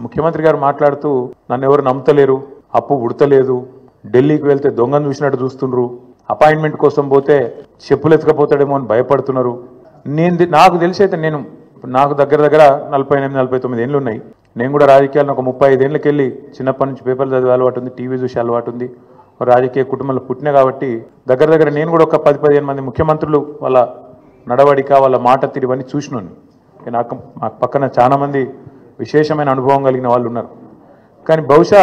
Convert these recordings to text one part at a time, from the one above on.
ముఖ్యమంత్రి గారు మాట్లాడుతూ నన్ను ఎవరు నమ్ముతలేరు, అప్పు ఉడతలేదు, ఢిల్లీకి వెళ్తే దొంగను చూసినట్టు చూస్తుండ్రు, అపాయింట్మెంట్ కోసం పోతే చెప్పులు ఎత్తుకపోతాడేమో అని భయపడుతున్నారు. నాకు తెలిసైతే నాకు దగ్గర 48-49 ఏళ్ళు ఉన్నాయి. నేను కూడా రాజకీయాలను ఒక 35 ఏళ్ళకి వెళ్ళి చిన్నప్పటి నుంచి పేపర్లు చదివే అలవాటు ఉంది, టీవీ చూసే అలవాటు ఉంది, రాజకీయ కుటుంబంలో పుట్టినా కాబట్టి దగ్గర నేను కూడా ఒక 10-15 మంది ముఖ్యమంత్రులు వాళ్ళ నడవడిక, వాళ్ళ మాట తీరువన్నీ చూసినాను. నాకు పక్కన చాలా మంది విశేషమైన అనుభవం కలిగిన వాళ్ళు ఉన్నారు. కానీ బహుశా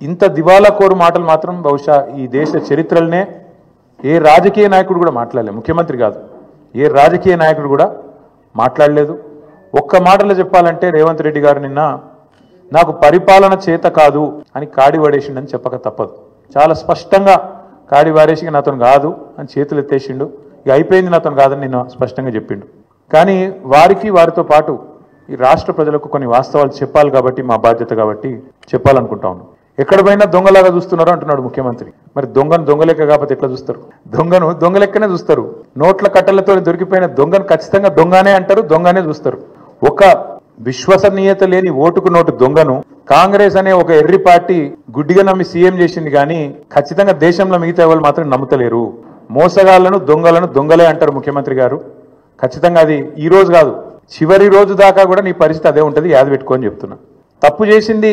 ఇంత దివాలా కోరు మాటలు మాత్రం బహుశా ఈ దేశ చరిత్రలనే ఏ రాజకీయ నాయకుడు కూడా మాట్లాడలేదు. ముఖ్యమంత్రి కాదు, ఏ రాజకీయ నాయకుడు కూడా మాట్లాడలేదు. ఒక్క మాటలో చెప్పాలంటే రేవంత్ రెడ్డి గారు నిన్న నాకు పరిపాలన చేత కాదు అని కాడి పడేసిండని చెప్పక తప్పదు. చాలా స్పష్టంగా కాడి వారేసి నాతో కాదు అని చేతులు ఎత్తేసిండు. ఇక అయిపోయింది, నాతో కాదని నిన్న స్పష్టంగా చెప్పిండు. కానీ వారితో పాటు ఈ రాష్ట్ర ప్రజలకు కొన్ని వాస్తవాలు చెప్పాలి కాబట్టి మా బాధ్యత కాబట్టి చెప్పాలనుకుంటా ఉన్నాం. ఎక్కడ పోయినా దొంగలాగా చూస్తున్నారు అంటున్నాడు ముఖ్యమంత్రి. మరి దొంగను దొంగలెక్క కాకపోతే ఎట్లా చూస్తారు? దొంగను దొంగలెక్కనే చూస్తారు. నోట్ల కట్టలతో దొరికిపోయిన దొంగను ఖచ్చితంగా దొంగనే అంటారు, దొంగనే చూస్తారు. ఒక విశ్వసనీయత లేని ఓటుకు నోటు దొంగను కాంగ్రెస్ అనే ఒక ఎర్రి పార్టీ గుడ్డిగా నమ్మి సీఎం చేసింది. కానీ ఖచ్చితంగా దేశంలో మిగతా వాళ్ళు మాత్రం నమ్ముతలేరు. మోసగాళ్లను దొంగలను దొంగలే అంటారు ముఖ్యమంత్రి గారు. ఖచ్చితంగా అది ఈ రోజు కాదు, చివరి రోజు దాకా కూడా నీ పరిస్థితి అదే ఉంటుంది, యాద పెట్టుకొని చెప్తున్నా. తప్పు చేసింది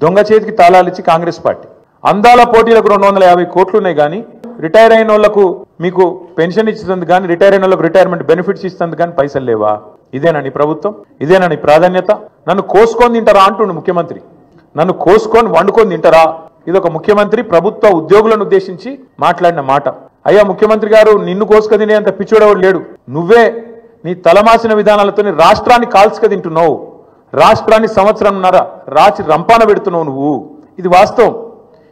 దొంగ చేతికి తాళాలు ఇచ్చి కాంగ్రెస్ పార్టీ. అందాల పోటీలకు 250 కోట్లు ఉన్నాయి, కానీ రిటైర్ అయిన వాళ్లకు మీకు పెన్షన్ ఇస్తుంది కానీ రిటైర్ అయిన వాళ్ళకు రిటైర్మెంట్ బెనిఫిట్స్ ఇస్తుంది కానీ పైసలు లేవా? ఇదేనా నీ ప్రభుత్వం? ఇదేనా నీ ప్రాధాన్యత? నన్ను కోసుకొని తింటారా అంటుండు ముఖ్యమంత్రి. నన్ను కోసుకొని వండుకొని తింటారా? ఇది ఒక ముఖ్యమంత్రి ప్రభుత్వ ఉద్యోగులను ఉద్దేశించి మాట్లాడిన మాట. అయ్యా ముఖ్యమంత్రి గారు, నిన్ను కోసుక తినేంత పిచ్చోడేవాడు లేడు. నువ్వే నీ తలమాసిన విధానాలతో రాష్ట్రాన్ని కాల్చుక తింటున్నావు. రాష్ట్రాన్ని సంవత్సరంన్నర రాచి రంపాన పెడుతున్నావు నువ్వు. ఇది వాస్తవం.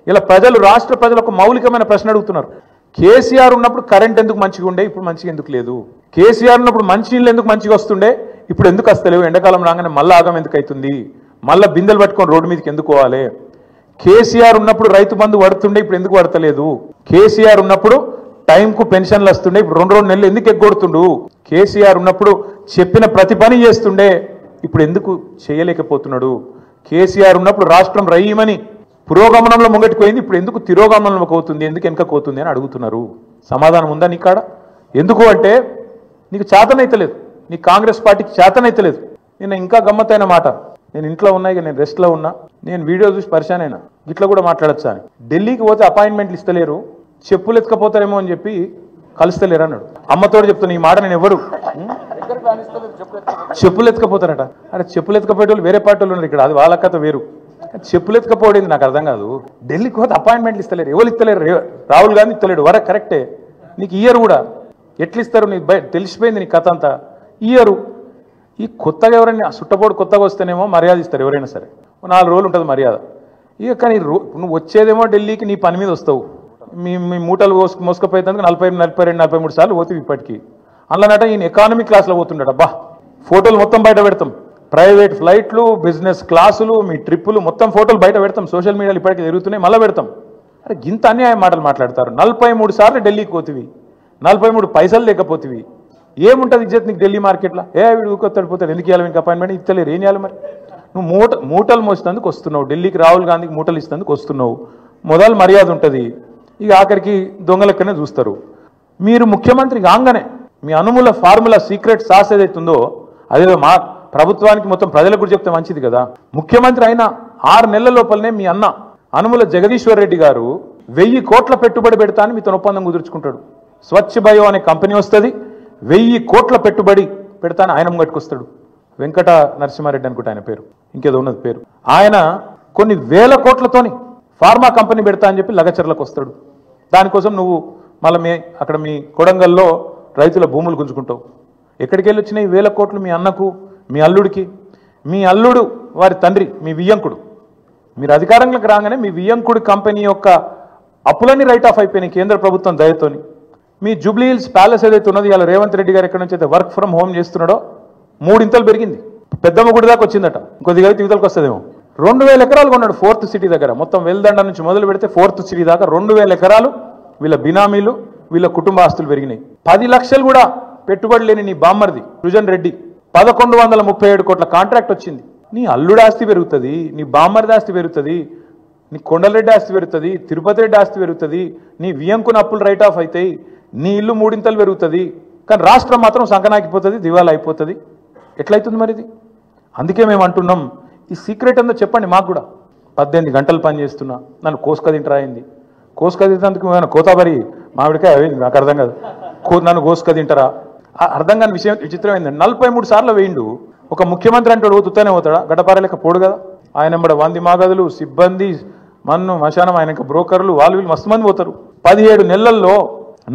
ఇలా రాష్ట్ర ప్రజలకు మౌలికమైన ప్రశ్న అడుగుతున్నారు. కేసీఆర్ ఉన్నప్పుడు కరెంట్ ఎందుకు మంచిగా ఉండే, ఇప్పుడు మంచిగా ఎందుకు లేదు? కేసీఆర్ ఉన్నప్పుడు మంచినీళ్ళు ఎందుకు మంచిగా వస్తుండే, ఇప్పుడు ఎందుకు వస్తలేవు? ఎండాకాలం రాగానే మళ్ళీ ఆగం ఎందుకు అవుతుంది? మళ్ళీ బిందెలు పట్టుకొని రోడ్డు మీదకి ఎందుకు పోవాలి? కేసీఆర్ ఉన్నప్పుడు రైతు బంధు పడుతుండే, ఇప్పుడు ఎందుకు పడతలేదు? కేసీఆర్ ఉన్నప్పుడు టైంకు పెన్షన్లు వస్తుండే, ఇప్పుడు 2 నెలలు ఎందుకు ఎగ్గొడుతుండు? కేసీఆర్ ఉన్నప్పుడు చెప్పిన ప్రతి పని చేస్తుండే, ఇప్పుడు ఎందుకు చేయలేకపోతున్నాడు? కేసీఆర్ ఉన్నప్పుడు రాష్ట్రం రయ్యమని పురోగమనంలో ముంగటిపోయింది, ఇప్పుడు ఎందుకు తిరోగమనంలోకి అవుతుంది, ఎందుకు వెనకపోతుంది అని అడుగుతున్నారు. సమాధానం ఉందా నీ కాడ? ఎందుకు అంటే నీకు చేతనైతలేదు, నీ కాంగ్రెస్ పార్టీకి చేతనైతలేదు. నేను ఇంకా గమ్మత్తైన మాట, నేను ఇంట్లో ఉన్నా, ఇక నేను రెస్ట్లో ఉన్నా, నేను వీడియో చూసి పరిశాన్ అయినా. ఇట్లా కూడా మాట్లాడచ్చా అని. ఢిల్లీకి పోతే అపాయింట్మెంట్లు ఇస్తలేరు, చెప్పులు ఎత్తుకపోతారేమో అని చెప్పి కలుస్తలేరు అన్నాడు. అమ్మతోడు చెప్తున్నా ఈ మాట. నేను ఎవరు చెప్పులు ఎత్తుకపోతారట? అరే చెప్పులు ఎత్తుకపోయే వాళ్ళు వేరే పార్టీ వాళ్ళు ఉన్నారు ఇక్కడ, అది వాళ్ళ కథ వేరు. చెప్పులు ఎత్తుకపోవడం నాకు అర్థం కాదు. ఢిల్లీకి పోతే అపాయింట్మెంట్లు ఇస్తలేరు, ఎవరు ఇస్తలేరు? రాహుల్ గాంధీ ఇస్తలేడు, వరకు కరెక్టే. నీకు ఇయర్ కూడా ఎట్లు ఇస్తారు? నీకు తెలిసిపోయింది నీ కథ అంతా. ఇయరు ఈ కొత్తగా ఎవరైనా సుట్టపోడు కొత్తగా వస్తేనేమో మర్యాద ఇస్తారు ఎవరైనా సరే, 4 రోజులు ఉంటుంది మర్యాద. ఇక కానీ నువ్వు వచ్చేదేమో ఢిల్లీకి నీ పని మీద వస్తావు. మీ మూటలు మోసుకపోయేందుకు 42-43 సార్లు పోతుంది ఇప్పటికీ. అందులోనట ఈయన ఎకానమీ క్లాస్లో పోతుండట. బా ఫోటోలు మొత్తం బయట పెడతాం, ప్రైవేట్ ఫ్లైట్లు, బిజినెస్ క్లాసులు, మీ ట్రిప్పులు మొత్తం ఫోటోలు బయట పెడతాం, సోషల్ మీడియాలో ఇప్పటికీ తిరుగుతున్నాయి, మళ్ళీ పెడతాం. అరే గింత అన్యాయం మాటలు మాట్లాడతారు. 43 సార్లు ఢిల్లీకి పోతివి, 43 పైసలు లేకపోతివి, ఏముంటుంది ఇజ్జత్ నీకు ఢిల్లీ మార్కెట్లో? వీడు ఊకొత్తాడు పోతాడు, ఎందుకు ఇవ్వాలి మీకు అపాయింట్మెంట్? ఇస్తలేరు, ఏం చేయాలి మరి? నువ్వు మూటలు మోసేందుకు వస్తున్నావు ఢిల్లీకి, రాహుల్ గాంధీకి మూటలు ఇస్తేందుకు వస్తున్నావు. మొదలు మర్యాద ఉంటుంది, ఇక ఆఖరికి దొంగలెక్కనే చూస్తారు. మీరు ముఖ్యమంత్రి కాగానే మీ అనుమూల ఫార్ములా సీక్రెట్ సాస్ ఏదైతుందో అదేదో మా ప్రభుత్వానికి మొత్తం ప్రజలకు కూడా చెప్తే మంచిది కదా. ముఖ్యమంత్రి అయిన 6 నెలల లోపలనే మీ అన్న అనుమూల జగదీశ్వర్ రెడ్డి గారు 1000 కోట్ల పెట్టుబడి పెడతా అని మీతో ఒప్పందం కుదుర్చుకుంటాడు. స్వచ్ఛ బయో అనే కంపెనీ వస్తుంది, 1000 కోట్ల పెట్టుబడి పెడతా అని ఆయన ముంగట్టుకొస్తాడు. వెంకట నరసింహారెడ్డి అనుకుంటా ఆయన పేరు, ఇంకేదో ఉన్నది పేరు. ఆయన కొన్ని 1000 కోట్లతోని ఫార్మా కంపెనీ పెడతా అని చెప్పి లగచర్లకు వస్తాడు. దానికోసం నువ్వు మళ్ళీ అక్కడ మీ కొడంగల్లో రైతుల భూములు గుంజుకుంటావు. ఎక్కడికి వెళ్ళి వచ్చినాయి 1000 కోట్లు? మీ అన్నకు, మీ అల్లుడికి. మీ అల్లుడు వారి తండ్రి మీ వియ్యంకుడు. మీరు అధికారంలోకి రాగానే మీ వియ్యంకుడి కంపెనీ యొక్క అప్పులన్నీ రైట్ ఆఫ్ అయిపోయినాయి కేంద్ర ప్రభుత్వం దయతోని. మీ జూబ్లీ హిల్స్ ప్యాలెస్ ఏదైతే ఉన్నది, ఇలా రేవంత్ రెడ్డి గారు ఎక్కడి నుంచి అయితే వర్క్ ఫ్రమ్ హోమ్ చేస్తున్నాడో 3 ఇంతలు పెరిగింది. పెద్దమ్మ గుడి దాకా వచ్చిందట, కొద్దిగా అయితే యువతలకు వస్తుందేమో. 2000 ఎకరాలు కొన్నాడు 4th సిటీ దగ్గర. మొత్తం వెల్దండ నుంచి మొదలు పెడితే 4th సిటీ దాకా 2000 ఎకరాలు వీళ్ళ బినామీలు, వీళ్ళ కుటుంబ ఆస్తులు పెరిగినాయి. 10 లక్షలు కూడా పెట్టుబడి లేని నీ బామ్మర్ది సృజన్ రెడ్డి 1137 కోట్ల కాంట్రాక్ట్ వచ్చింది. నీ అల్లుడి ఆస్తి పెరుగుతుంది, నీ బామ్మరిది ఆస్తి పెరుగుతుంది, నీ కొండలరెడ్డి ఆస్తి పెరుగుతుంది, తిరుపతి రెడ్డి ఆస్తి పెరుగుతుంది, నీ వియంకున అప్పులు రైట్ ఆఫ్ అవుతాయి, నీ ఇల్లు మూడింతలు పెరుగుతుంది. కానీ రాష్ట్రం మాత్రం సంకనాకిపోతుంది, దివాలా అయిపోతుంది. ఎట్లయితుంది మరి ఇది? అందుకే మేము అంటున్నాం, ఈ సీక్రెట్ అంతా చెప్పండి మాకు కూడా. 18 గంటలు పని చేస్తున్నా, నన్ను కోసుక తింటరా అయింది. కోసుక తింటేందుకు ఏమైనా కోతాబరి మామిడికాయ అయింది, నాకు అర్థం కాదు. నన్ను కోసుక తింటారా? అర్థం కాని విషయం విచిత్రమైంది. 43 సార్లు వేయిండు. ఒక ముఖ్యమంత్రి అంటే తుతానే పోతాడా? గడపార లెక్క పోడు కదా. ఆయన కూడా 100 మాగదులు, సిబ్బంది, మన్ను మశానం, ఆయన బ్రోకర్లు, వాళ్ళు వీళ్ళు మస్తు మంది పోతారు. 17 నెలల్లో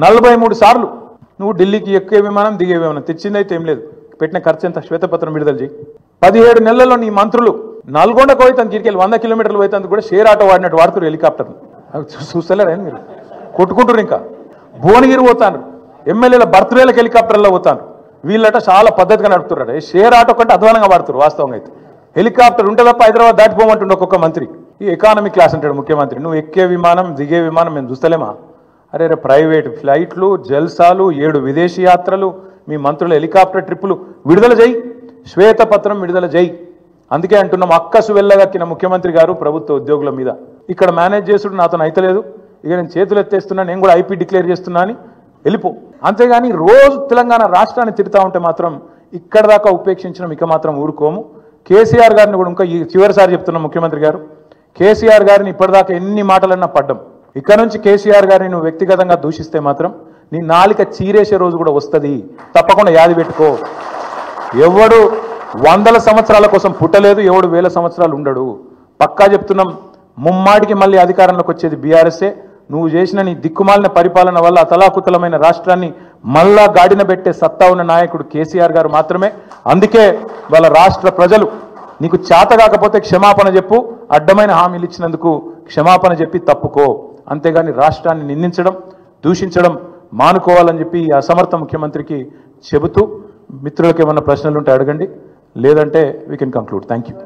43 సార్లు నువ్వు ఢిల్లీకి ఎక్కే విమానం, దిగే విమానం. తెచ్చిందైతే ఏం లేదు, పెట్టిన ఖర్చు ఎంత? శ్వేతపత్రం విడుదల చేయి. 17 నెలల్లో నీ మంత్రులు నల్గొండకు పోయి తన గిరికెళ్ళి 100 కిలోమీటర్లు పోయి కూడా షేర్ ఆటో వాడినట్టు వాడుతారు హెలికాప్టర్లు. చూస్తలేరా మీరు? కొట్టుకుంటారు. ఇంకా భువనగిరి పోతాను, ఎమ్మెల్యేల బర్త్డేలకు హెలికాప్టర్లో పోతాను. వీళ్ళట చాలా పద్ధతిగా నడుపుతున్నారట. షేర్ ఆటో కంటే అధ్వానంగా వాడుతారు వాస్తవంగా అయితే. హెలికాప్టర్ ఉంటే తప్ప హైదరాబాద్ దాటిపోమంటుండే ఒక్కొక్క మంత్రి. ఈ ఎకానమీ క్లాస్ అంటాడు ముఖ్యమంత్రి. నువ్వు ఎక్కే విమానం, దిగే విమానం మేము చూస్తలేమా? అరే ప్రైవేట్ ఫ్లైట్లు, జల్సాలు, 7 విదేశీ యాత్రలు, మీ మంత్రుల హెలికాప్టర్ ట్రిప్పులు విడుదల చేయి, శ్వేతపత్రం విడుదల చేయి. అందుకే అంటున్నాం, అక్కసు వెళ్ళగక్కిన ముఖ్యమంత్రి గారు ప్రభుత్వ ఉద్యోగుల మీద. ఇక్కడ మేనేజ్ చేసుడు నాతో అయితలేదు, ఇక నేను చేతులు ఎత్తేస్తున్నా, నేను కూడా ఐపీ డిక్లేర్ చేస్తున్నా అని వెళ్ళిపో. అంతేగాని రోజు తెలంగాణ రాష్ట్రాన్ని తిడతా ఉంటే మాత్రం ఇక్కడ దాకా ఉపేక్షించడం ఇక మాత్రం ఊరుకోము. కేసీఆర్ గారిని కూడా ఇంకా చివరిసారి చెప్తున్నాం, ముఖ్యమంత్రి గారు, కేసీఆర్ గారిని ఇప్పటిదాకా ఎన్ని మాటలన్నా పడ్డం. ఇక్కడ నుంచి కేసీఆర్ గారిని నువ్వు వ్యక్తిగతంగా దూషిస్తే మాత్రం నీ నాలిక చీరేసే రోజు కూడా వస్తుంది. తప్పకుండా యాది పెట్టుకో. ఎవడు 100 సంవత్సరాల కోసం పుట్టలేదు, ఎవడు 1000 సంవత్సరాలు ఉండడు. పక్కా చెప్తున్నాం, ముమ్మాటికి మళ్ళీ అధికారంలోకి వచ్చేది బీఆర్ఎస్ఏ. నువ్వు చేసిన నీ దిక్కుమాలిన పరిపాలన వల్ల అతలాకుతలమైన రాష్ట్రాన్ని మళ్ళా గాడిన పెట్టే సత్తా ఉన్న నాయకుడు కేసీఆర్ గారు మాత్రమే. అందుకే వాళ్ళ రాష్ట్ర ప్రజలు నీకు చేత కాకపోతే క్షమాపణ చెప్పు, అడ్డమైన హామీలు ఇచ్చినందుకు క్షమాపణ చెప్పి తప్పుకో. అంతేగాని రాష్ట్రాన్ని నిందించడం, దూషించడం మానుకోవాలని చెప్పి ఈ అసమర్థ ముఖ్యమంత్రికి చెబుతూ, మిత్రులకు ఏమన్నా ప్రశ్నలు ఉంటే అడగండి, లేదంటే we can conclude. Thank you.